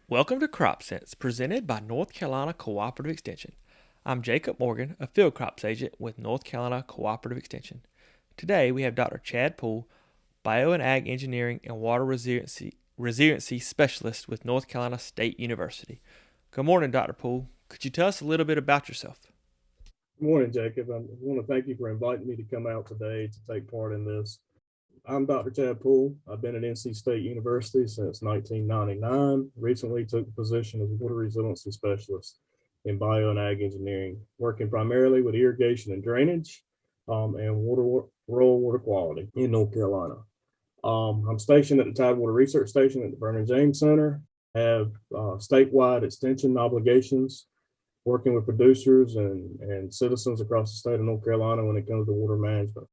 Welcome to Crop Sense, presented by North Carolina Cooperative Extension. I'm Jacob Morgan, a field crops agent with North Carolina Cooperative Extension. Today we have Dr. Chad Poole, Bio and Ag Engineering and Water Resiliency Specialist with North Carolina State University. Good morning, Dr. Poole. Could you tell us a little bit about yourself? Good morning, Jacob. I want to thank you for inviting me to come out today to take part in this. I'm Dr. Chad Poole. I've been at NC State University since 1999. Recently took the position of Water Resiliency Specialist in Bio and Ag Engineering, working primarily with irrigation and drainage and rural water quality in North Carolina. I'm stationed at the Tidewater Research Station at the Vernon James Center, have statewide extension obligations working with producers and citizens across the state of North Carolina when it comes to water management.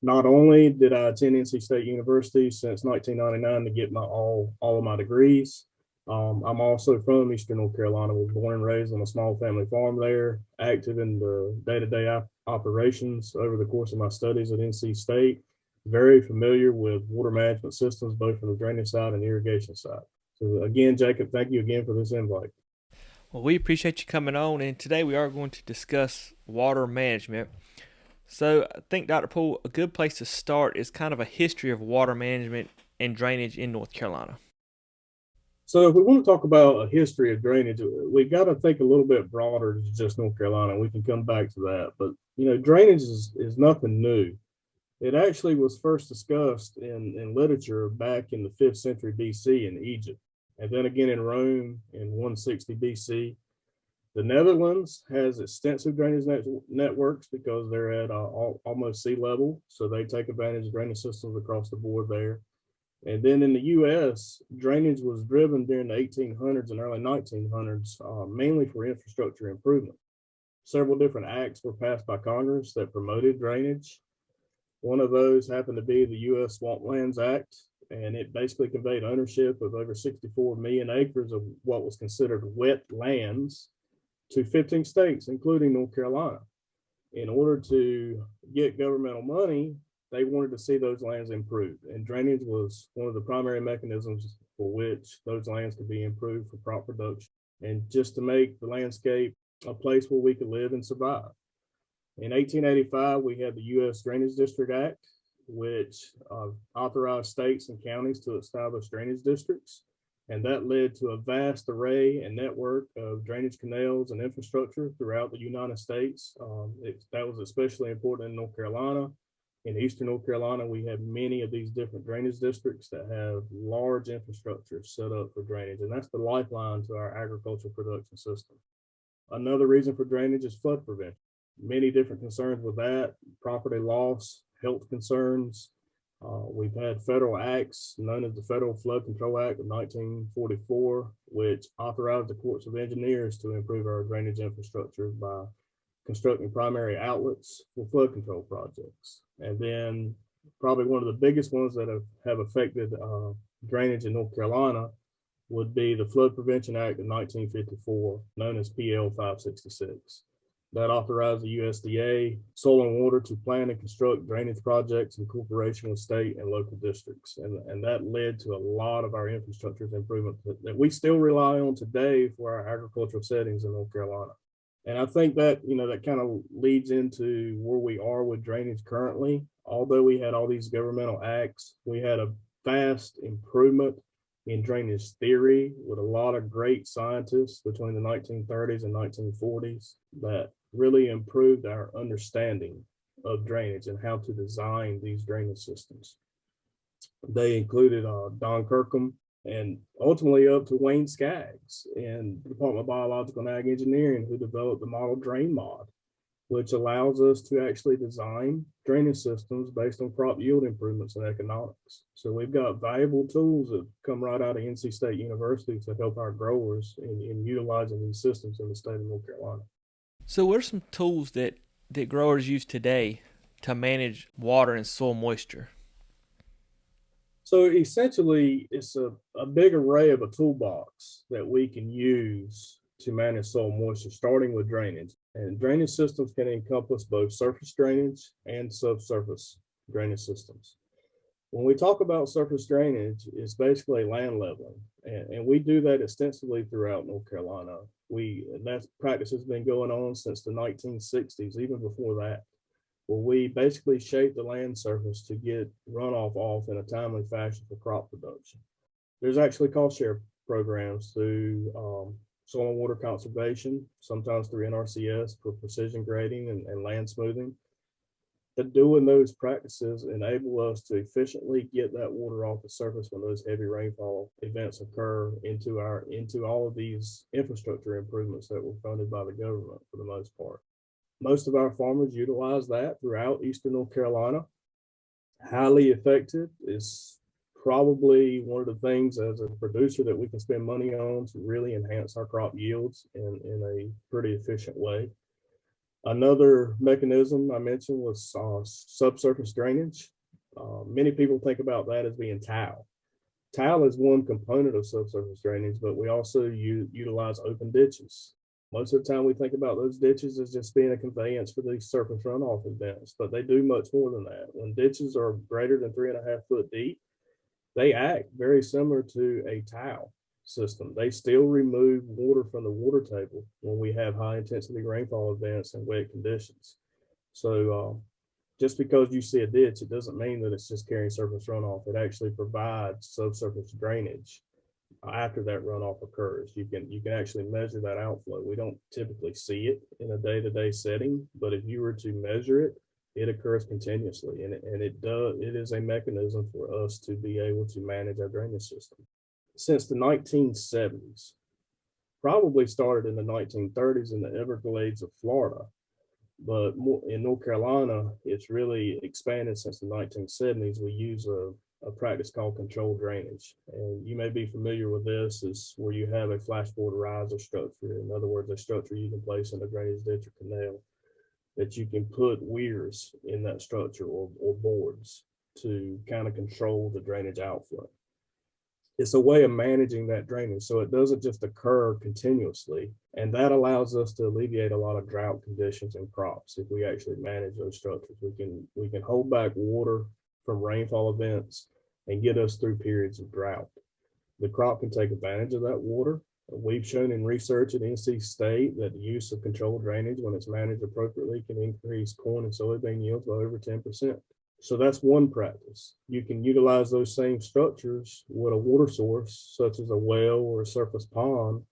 Not only did I attend NC State University since 1999 to get all of my degrees, I'm also from Eastern North Carolina. Was born and raised on a small family farm there, active in the day-to-day operations over the course of my studies at NC State. Very familiar with water management systems, both from the drainage side and the irrigation side. So again, Jacob, thank you again for this invite. Well, we appreciate you coming on, and today we are going to discuss water management. So I think, Dr. Poole, a good place to start is kind of a history of water management and drainage in North Carolina. So if we want to talk about a history of drainage, we've got to think a little bit broader than just North Carolina. We can come back to that. But, drainage is nothing new. It actually was first discussed in literature back in the 5th century BC in Egypt, and then again in Rome in 160 BC. The Netherlands has extensive drainage networks because they're at almost sea level, so they take advantage of drainage systems across the board there. And then in the U.S., drainage was driven during the 1800s and early 1900s, mainly for infrastructure improvement. Several different acts were passed by Congress that promoted drainage. One of those happened to be the U.S. Swamplands Act, and it basically conveyed ownership of over 64 million acres of what was considered wet lands to 15 states, including North Carolina. In order to get governmental money, they wanted to see those lands improved, and drainage was one of the primary mechanisms for which those lands could be improved for crop production and just to make the landscape a place where we could live and survive. In 1885, we had the U.S. Drainage District Act, which authorized states and counties to establish drainage districts. And that led to a vast array and network of drainage canals and infrastructure throughout the United States. That was especially important in North Carolina. In Eastern North Carolina, we have many of these different drainage districts that have large infrastructure set up for drainage. And that's the lifeline to our agricultural production system. Another reason for drainage is flood prevention. Many different concerns with that, property loss, health concerns. We've had federal acts known as the Federal Flood Control Act of 1944, which authorized the Courts of Engineers to improve our drainage infrastructure by constructing primary outlets for flood control projects. And then probably one of the biggest ones that have affected drainage in North Carolina would be the Flood Prevention Act of 1954, known as PL 566. That authorized the USDA, Soil and Water, to plan and construct drainage projects in cooperation with state and local districts. And that led to a lot of our infrastructure improvements that we still rely on today for our agricultural settings in North Carolina. And I think that, that kind of leads into where we are with drainage currently. Although we had all these governmental acts, we had a vast improvement in drainage theory with a lot of great scientists between the 1930s and 1940s that really improved our understanding of drainage and how to design these drainage systems. They included Don Kirkham and ultimately up to Wayne Skaggs in the Department of Biological and Ag Engineering, who developed the model drain mod, which allows us to actually design drainage systems based on crop yield improvements and economics. So we've got valuable tools that come right out of NC State University to help our growers in utilizing these systems in the state of North Carolina. So what are some tools that growers use today to manage water and soil moisture? So essentially, it's a big array of a toolbox that we can use to manage soil moisture, starting with drainage. And drainage systems can encompass both surface drainage and subsurface drainage systems. When we talk about surface drainage, it's basically land leveling, and we do that extensively throughout North Carolina. That practice has been going on since the 1960s, even before that, where we basically shape the land surface to get runoff off in a timely fashion for crop production. There's actually cost share programs through soil and water conservation, sometimes through NRCS for precision grading and land smoothing. That doing those practices enable us to efficiently get that water off the surface when those heavy rainfall events occur into all of these infrastructure improvements that were funded by the government for the most part. Most of our farmers utilize that throughout Eastern North Carolina. Highly effective is probably one of the things as a producer that we can spend money on to really enhance our crop yields in a pretty efficient way. Another mechanism I mentioned was subsurface drainage. Many people think about that as being tile. Tile is one component of subsurface drainage, but we also utilize open ditches. Most of the time we think about those ditches as just being a conveyance for these surface runoff events, but they do much more than that. When ditches are greater than 3.5 foot deep, they act very similar to a tile system. They still remove water from the water table when we have high intensity rainfall events and wet conditions. So just because you see a ditch, it doesn't mean that it's just carrying surface runoff. It actually provides subsurface drainage after that runoff occurs. You can actually measure that outflow. We don't typically see it in a day-to-day setting, but if you were to measure it, it occurs continuously, and it is a mechanism for us to be able to manage our drainage system. Since the 1970s, probably started in the 1930s in the Everglades of Florida, but in North Carolina, it's really expanded since the 1970s. We use a practice called controlled drainage. And you may be familiar with this, is where you have a flashboard riser structure. In other words, a structure you can place in a drainage ditch or canal that you can put weirs in that structure or boards to kind of control the drainage outflow. It's a way of managing that drainage so it doesn't just occur continuously, and that allows us to alleviate a lot of drought conditions in crops. If we actually manage those structures, we can hold back water from rainfall events and get us through periods of drought. The crop can take advantage of that water. We've shown in research at NC State that the use of controlled drainage, when it's managed appropriately, can increase corn and soybean yields by over 10%. So that's one practice. You can utilize those same structures with a water source, such as a well or a surface pond.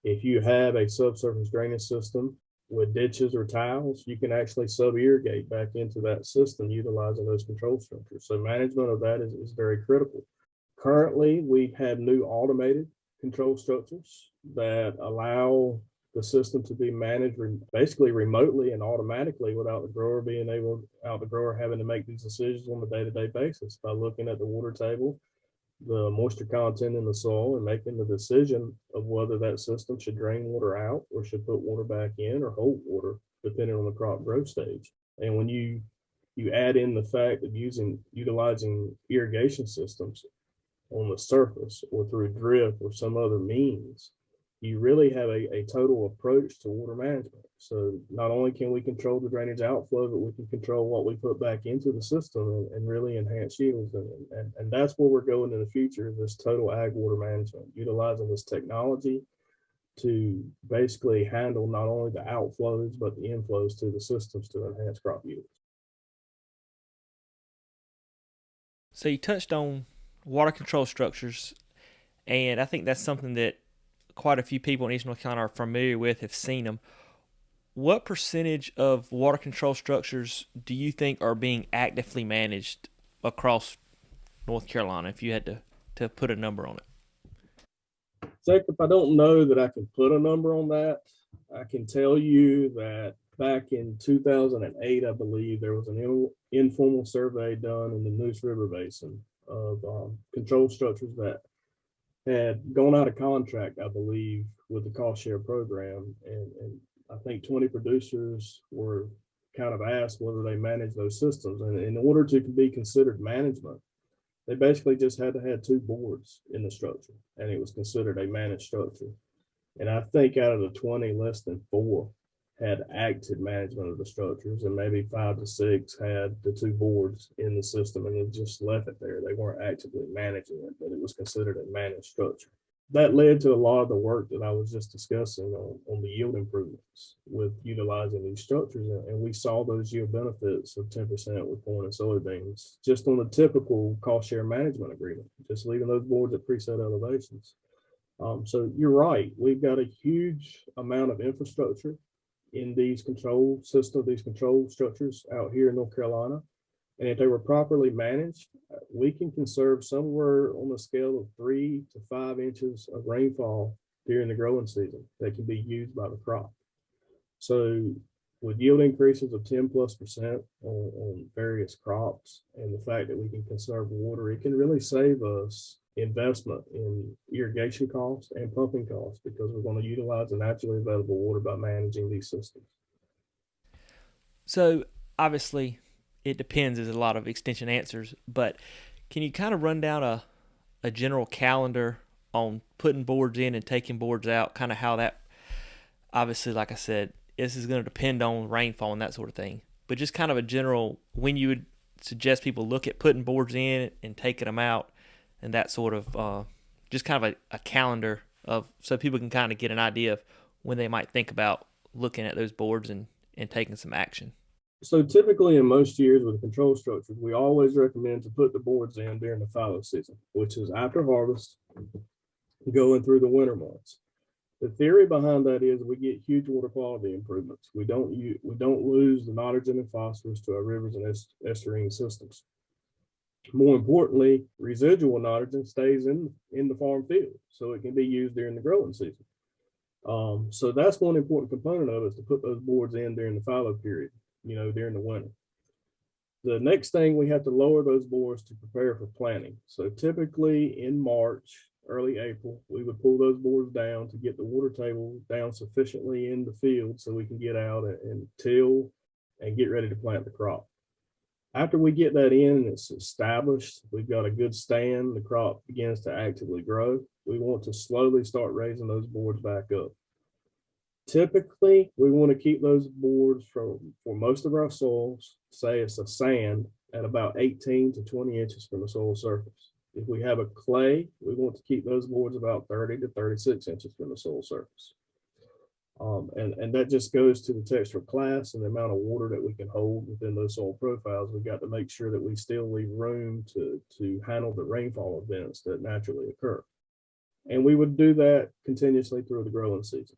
If you have a subsurface drainage system with ditches or tiles, you can actually sub-irrigate back into that system utilizing those control structures. So management of that is very critical. Currently, we have new automated control structures that allow the system to be managed basically remotely and automatically without the grower having to make these decisions on a day-to-day basis by looking at the water table, the moisture content in the soil, and making the decision of whether that system should drain water out or should put water back in or hold water, depending on the crop growth stage. And when you add in the fact of utilizing irrigation systems on the surface or through drift or some other means, you really have a total approach to water management. So not only can we control the drainage outflow, but we can control what we put back into the system and really enhance yields. And that's where we're going in the future, this total ag water management, utilizing this technology to basically handle not only the outflows, but the inflows to the systems to enhance crop yields. So you touched on water control structures, and I think that's something that quite a few people in Eastern North Carolina are familiar with, have seen them. What percentage of water control structures do you think are being actively managed across North Carolina, if you had to put a number on it? Jacob, I don't know that I can put a number on that. I can tell you that back in 2008, I believe there was an informal survey done in the Neuse River Basin of control structures that had gone out of contract, I believe, with the cost share program. And I think 20 producers were kind of asked whether they manage those systems. And in order to be considered management, they basically just had to have 2 boards in the structure, and it was considered a managed structure. And I think out of the 20, less than 4 had active management of the structures, and maybe 5 to 6 had the 2 boards in the system and they just left it there. They weren't actively managing it, but it was considered a managed structure. That led to a lot of the work that I was just discussing on the yield improvements with utilizing these structures. And we saw those yield benefits of 10% with corn and soybeans just on the typical cost share management agreement, just leaving those boards at preset elevations. So you're right. We've got a huge amount of infrastructure in these control systems, these control structures out here in North Carolina. And if they were properly managed, we can conserve somewhere on the scale of 3 to 5 inches of rainfall during the growing season that can be used by the crop. So with yield increases of 10+% on various crops and the fact that we can conserve water, it can really save us investment in irrigation costs and pumping costs because we're going to utilize the naturally available water by managing these systems. So obviously, it depends. There's a lot of extension answers, but can you kind of run down a general calendar on putting boards in and taking boards out? Kind of how that, obviously, like I said, this is going to depend on rainfall and that sort of thing. But just kind of a general when you would suggest people look at putting boards in and taking them out, and that sort of just kind of a calendar of so people can kind of get an idea of when they might think about looking at those boards and taking some action. So typically in most years with control structures, we always recommend to put the boards in during the fallow season, which is after harvest, going through the winter months. The theory behind that is we get huge water quality improvements. We don't lose the nitrogen and phosphorus to our rivers and estuarine systems. More importantly, residual nitrogen stays in the farm field, so it can be used during the growing season. So that's one important component of it, is to put those boards in during the fallow period, during the winter. The next thing, we have to lower those boards to prepare for planting. So typically in March, early April, we would pull those boards down to get the water table down sufficiently in the field so we can get out and till and get ready to plant the crop. After we get that in and it's established, we've got a good stand, the crop begins to actively grow. We want to slowly start raising those boards back up. Typically, we want to keep those boards for most of our soils, say it's a sand, at about 18 to 20 inches from the soil surface. If we have a clay, we want to keep those boards about 30 to 36 inches from the soil surface. And that just goes to the textural class and the amount of water that we can hold within those soil profiles. We've got to make sure that we still leave room to handle the rainfall events that naturally occur. And we would do that continuously through the growing season.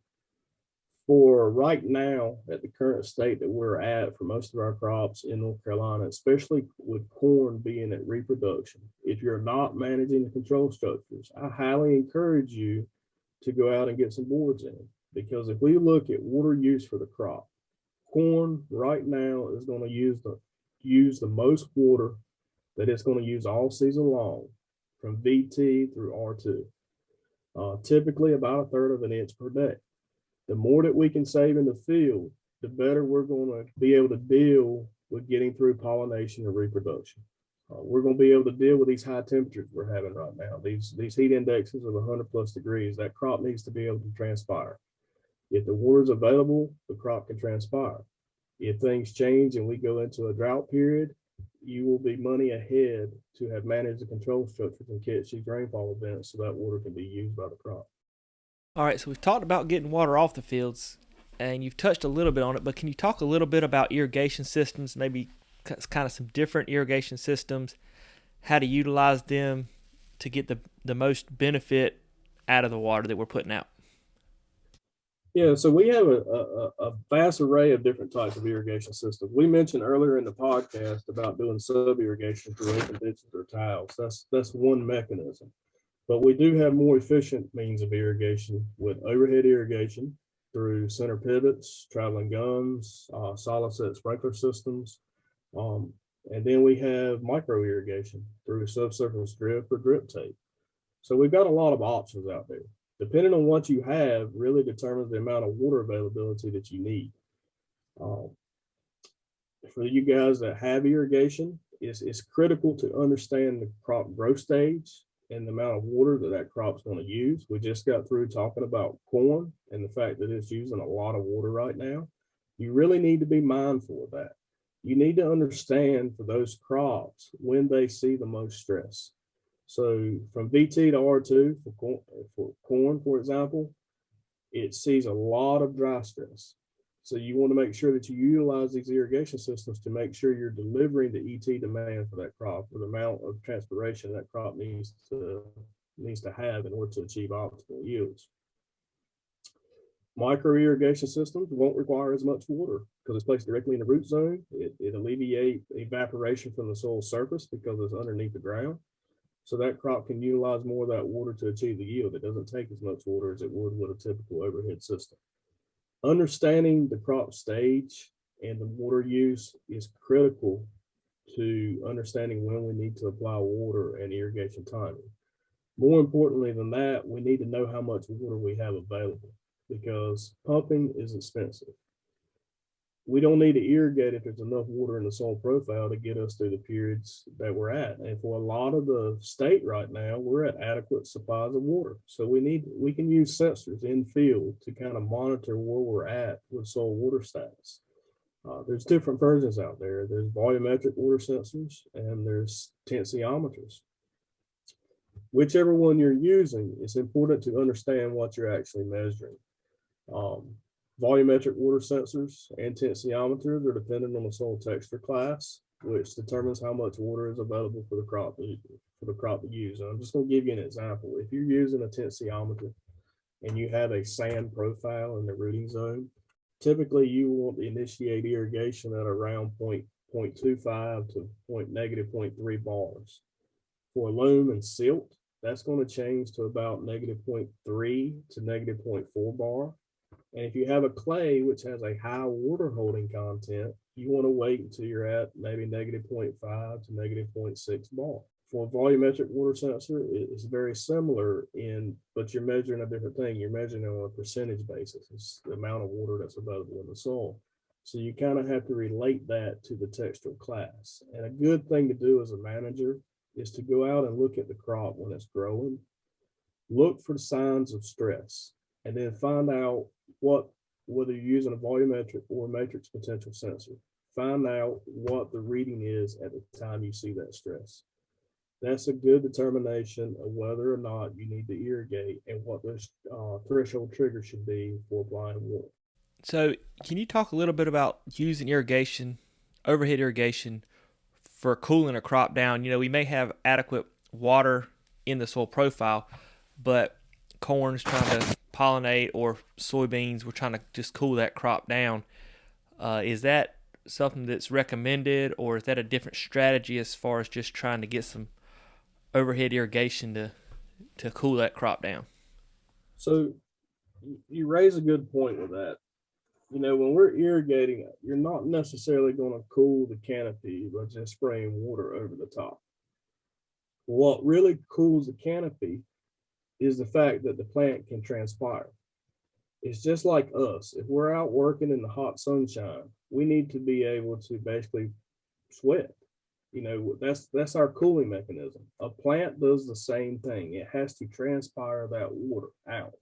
For right now, at the current state that we're at for most of our crops in North Carolina, especially with corn being at reproduction, if you're not managing the control structures, I highly encourage you to go out and get some boards in. Because if we look at water use for the crop, corn right now is going to use the most water that it's going to use all season long, from VT through R2, typically about 1/3 of an inch per day. The more that we can save in the field, the better we're going to be able to deal with getting through pollination and reproduction. We're going to be able to deal with these high temperatures we're having right now, these heat indexes of 100+ degrees. That crop needs to be able to transpire. If the water is available, the crop can transpire. If things change and we go into a drought period, you will be money ahead to have managed the control structures and catch these rainfall events so that water can be used by the crop. All right, so we've talked about getting water off the fields, and you've touched a little bit on it, but can you talk a little bit about irrigation systems, maybe kind of some different irrigation systems, how to utilize them to get the most benefit out of the water that we're putting out? Yeah, so we have a vast array of different types of irrigation systems. We mentioned earlier in the podcast about doing sub-irrigation through open ditches or tiles. That's one mechanism. But we do have more efficient means of irrigation with overhead irrigation through center pivots, traveling guns, solid set sprinkler systems. And then we have micro irrigation through subsurface drip or drip tape. So we've got a lot of options out there. Depending on what you have really determines the amount of water availability that you need. For you guys that have irrigation, it's critical to understand the crop growth stage and the amount of water that crop's going to use. We just got through talking about corn and the fact that it's using a lot of water right now. You really need to be mindful of that. You need to understand for those crops when they see the most stress. So from VT to R2 for corn, for example, it sees a lot of dry stress. So you want to make sure that you utilize these irrigation systems to make sure you're delivering the ET demand for that crop, or the amount of transpiration that crop needs to have in order to achieve optimal yields. Micro irrigation systems won't require as much water because it's placed directly in the root zone. It alleviates evaporation from the soil surface because it's underneath the ground. So that crop can utilize more of that water to achieve the yield. It doesn't take as much water as it would with a typical overhead system. Understanding the crop stage and the water use is critical to understanding when we need to apply water and irrigation timing. More importantly than that, we need to know how much water we have available, because pumping is expensive. We don't need to irrigate if there's enough water in the soil profile to get us through the periods that we're at. And for a lot of the state right now, we're at adequate supplies of water. So we can use sensors in field to kind of monitor where we're at with soil water status. There's different versions out there. There's volumetric water sensors and there's tensiometers. Whichever one you're using, it's important to understand what you're actually measuring. Volumetric water sensors and tensiometers are dependent on the soil texture class, which determines how much water is available for the crop to use. And I'm just going to give you an example. If you're using a tensiometer and you have a sand profile in the rooting zone, typically you want to initiate irrigation at around 0.25 to -0.3 bars. For loam and silt, that's going to change to about -0.3 to -0.4 bar. And if you have a clay which has a high water holding content, you want to wait until you're at maybe -0.5 to -0.6 bar. For a volumetric water sensor, it's very similar but you're measuring a different thing. You're measuring on a percentage basis. It's the amount of water that's available in the soil. So you kind of have to relate that to the textural class. And a good thing to do as a manager is to go out and look at the crop when it's growing. Look for signs of stress, and then find out whether you're using a volumetric or matrix potential sensor. Find out what the reading is at the time you see that stress. That's a good determination of whether or not you need to irrigate and what the threshold trigger should be for applying water. So, can you talk a little bit about using irrigation, overhead irrigation, for cooling a crop down? We may have adequate water in the soil profile, but corn's trying to pollinate, or soybeans, we're trying to just cool that crop down. Is that something that's recommended, or is that a different strategy as far as just trying to get some overhead irrigation to cool that crop down? So you raise a good point with that. When we're irrigating, you're not necessarily going to cool the canopy by just spraying water over the top. What really cools the canopy is the fact that the plant can transpire. It's just like us. If we're out working in the hot sunshine, we need to be able to basically sweat. That's our cooling mechanism. A plant does the same thing. It has to transpire that water out.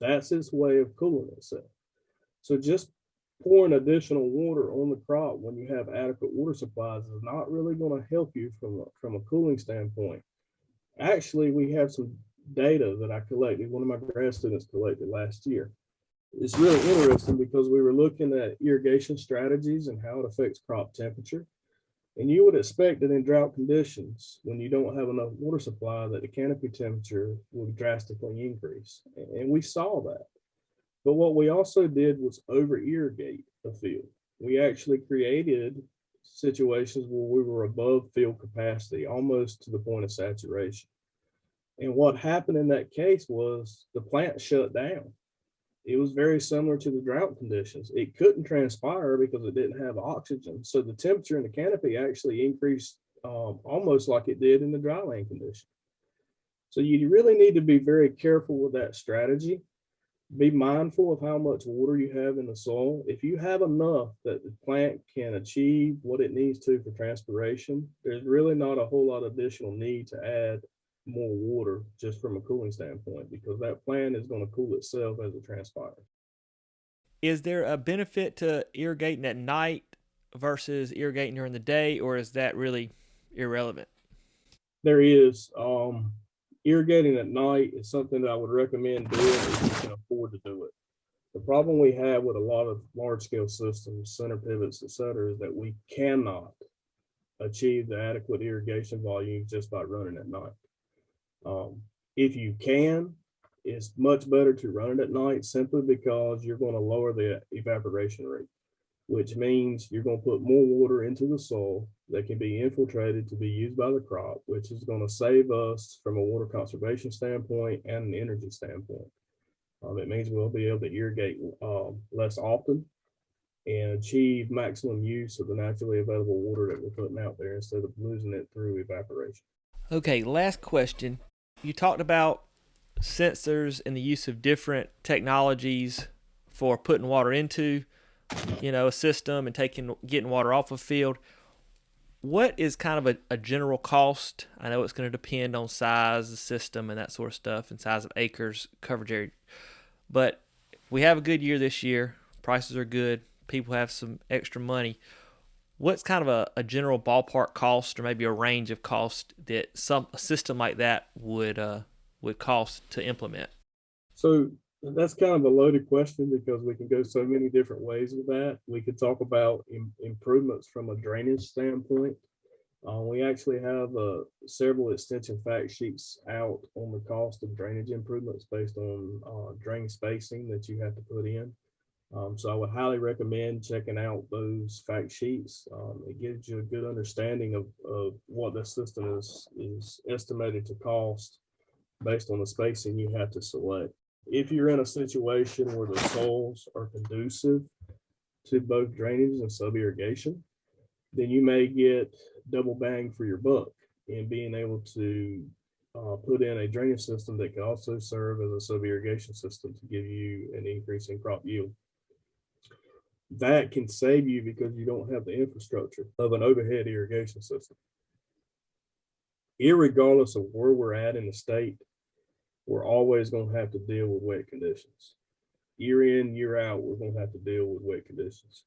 That's its way of cooling itself. So just pouring additional water on the crop when you have adequate water supplies is not really going to help you from a cooling standpoint. Actually, we have some data that I collected. One of my grad students collected last year. It's really interesting because we were looking at irrigation strategies and how it affects crop temperature. And you would expect that in drought conditions, when you don't have enough water supply, that the canopy temperature will drastically increase. And we saw that. But what we also did was over irrigate the field. We actually created situations where we were above field capacity, almost to the point of saturation. And what happened in that case was the plant shut down. It was very similar to the drought conditions. It couldn't transpire because it didn't have oxygen. So the temperature in the canopy actually increased almost like it did in the dryland condition. So you really need to be very careful with that strategy. Be mindful of how much water you have in the soil. If you have enough that the plant can achieve what it needs to for transpiration, there's really not a whole lot of additional need to add more water just from a cooling standpoint, because that plant is going to cool itself as it transpires. Is there a benefit to irrigating at night versus irrigating during the day, or is that really irrelevant? There is irrigating at night is something that I would recommend doing if you can afford to do it. The problem we have with a lot of large scale systems, center pivots, et cetera, is that we cannot achieve the adequate irrigation volume just by running at night. If you can, it's much better to run it at night simply because you're going to lower the evaporation rate, which means you're going to put more water into the soil that can be infiltrated to be used by the crop, which is going to save us from a water conservation standpoint and an energy standpoint. It means we'll be able to irrigate less often and achieve maximum use of the naturally available water that we're putting out there instead of losing it through evaporation. Okay, last question. You talked about sensors and the use of different technologies for putting water into, a system and getting water off a field. What is kind of a general cost? I know it's going to depend on size, the system, and that sort of stuff, and size of acres, coverage area. But if we have a good year this year, prices are good, people have some extra money. What's kind of a general ballpark cost, or maybe a range of cost that a system like that would cost to implement? So that's kind of a loaded question because we can go so many different ways with that. We could talk about improvements from a drainage standpoint. We actually have several extension fact sheets out on the cost of drainage improvements based on drain spacing that you have to put in. So I would highly recommend checking out those fact sheets. It gives you a good understanding of what the system is estimated to cost based on the spacing you have to select. If you're in a situation where the soils are conducive to both drainage and sub irrigation, then you may get double bang for your buck in being able to put in a drainage system that can also serve as a sub irrigation system to give you an increase in crop yield. That can save you because you don't have the infrastructure of an overhead irrigation system. Irregardless of where we're at in the state, we're always going to have to deal with wet conditions. Year in, year out, we're going to have to deal with wet conditions.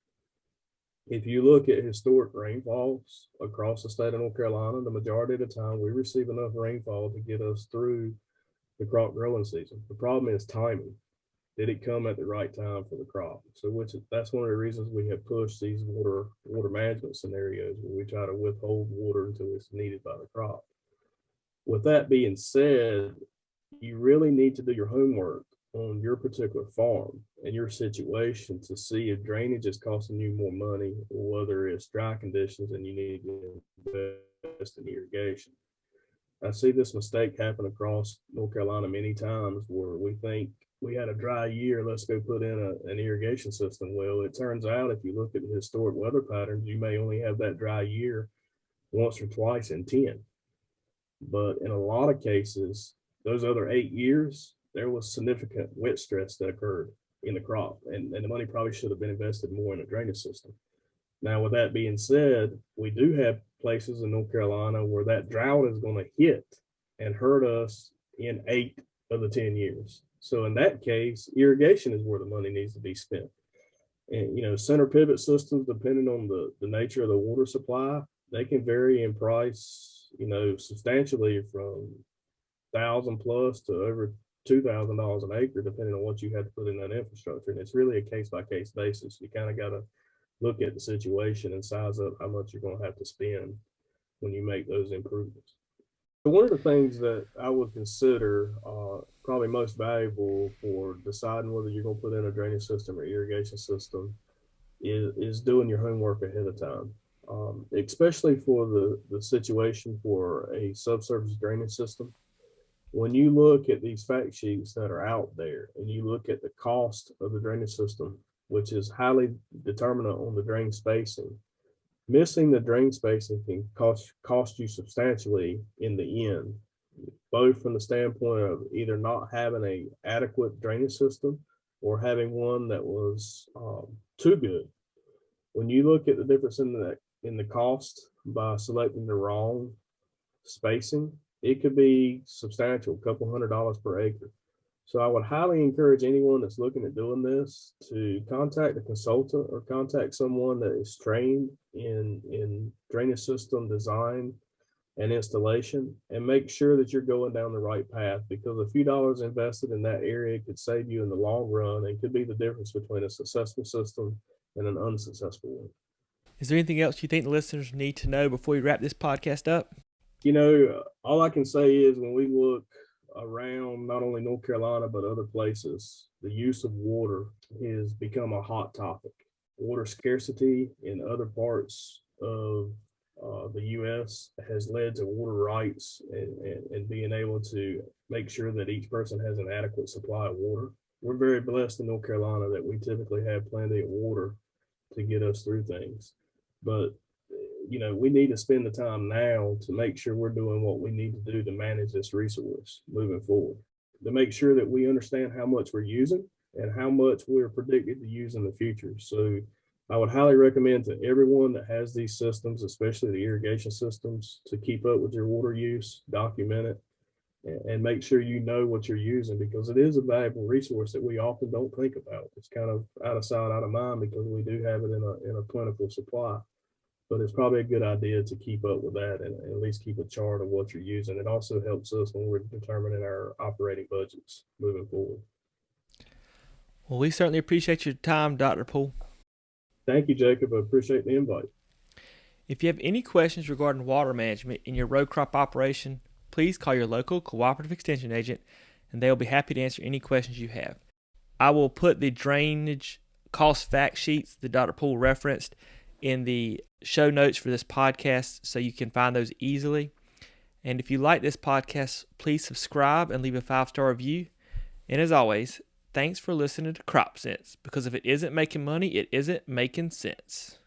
If you look at historic rainfalls across the state of North Carolina, the majority of the time we receive enough rainfall to get us through the crop growing season. The problem is timing. Did it come at the right time for the crop? So that's one of the reasons we have pushed these water management scenarios where we try to withhold water until it's needed by the crop. With that being said, you really need to do your homework on your particular farm and your situation to see if drainage is costing you more money or whether it's dry conditions and you need to invest in irrigation. I see this mistake happen across North Carolina many times where we think we had a dry year, let's go put in an irrigation system. Well, it turns out if you look at the historic weather patterns, you may only have that dry year once or twice in 10. But in a lot of cases, those other 8 years, there was significant wet stress that occurred in the crop, and the money probably should have been invested more in a drainage system. Now, with that being said, we do have places in North Carolina where that drought is going to hit and hurt us in 8 of the 10 years. So in that case, irrigation is where the money needs to be spent. And, center pivot systems, depending on the nature of the water supply, they can vary in price, substantially from 1,000 plus to over $2,000 an acre, depending on what you had to put in that infrastructure. And it's really a case by case basis. You kind of got to look at the situation and size up how much you're going to have to spend when you make those improvements. So one of the things that I would consider probably most valuable for deciding whether you're going to put in a drainage system or irrigation system is doing your homework ahead of time, especially for the situation for a subsurface drainage system. When you look at these fact sheets that are out there and you look at the cost of the drainage system, which is highly determinant on the drain spacing, missing the drain spacing can cost you substantially in the end, both from the standpoint of either not having a adequate drainage system or having one that was too good. When you look at the difference in the cost by selecting the wrong spacing, it could be substantial, a couple $100 per acre. So I would highly encourage anyone that's looking at doing this to contact a consultant or contact someone that is trained in drainage system design and installation, and make sure that you're going down the right path, because a few dollars invested in that area could save you in the long run and could be the difference between a successful system and an unsuccessful one. Is there anything else you think the listeners need to know before we wrap this podcast up? All I can say is when we look around not only North Carolina but other places, the use of water has become a hot topic. Water scarcity in other parts of the U.S. has led to water rights and being able to make sure that each person has an adequate supply of water. We're very blessed in North Carolina that we typically have plenty of water to get us through things. But we need to spend the time now to make sure we're doing what we need to do to manage this resource moving forward, to make sure that we understand how much we're using and how much we're predicted to use in the future. So I would highly recommend to everyone that has these systems, especially the irrigation systems, to keep up with your water use, document it, and make sure you know what you're using, because it is a valuable resource that we often don't think about. It's kind of out of sight, out of mind, because we do have it in a plentiful supply. But it's probably a good idea to keep up with that and at least keep a chart of what you're using. It also helps us when we're determining our operating budgets moving forward. Well, we certainly appreciate your time, Dr. Poole. Thank you, Jacob. I appreciate the invite. If you have any questions regarding water management in your row crop operation, please call your local cooperative extension agent, and they will be happy to answer any questions you have. I will put the drainage cost fact sheets that Dr. Poole referenced in the show notes for this podcast so you can find those easily. And if you like this podcast, please subscribe and leave a 5-star review. And as always, thanks for listening to Crop Sense, because if it isn't making money, it isn't making sense.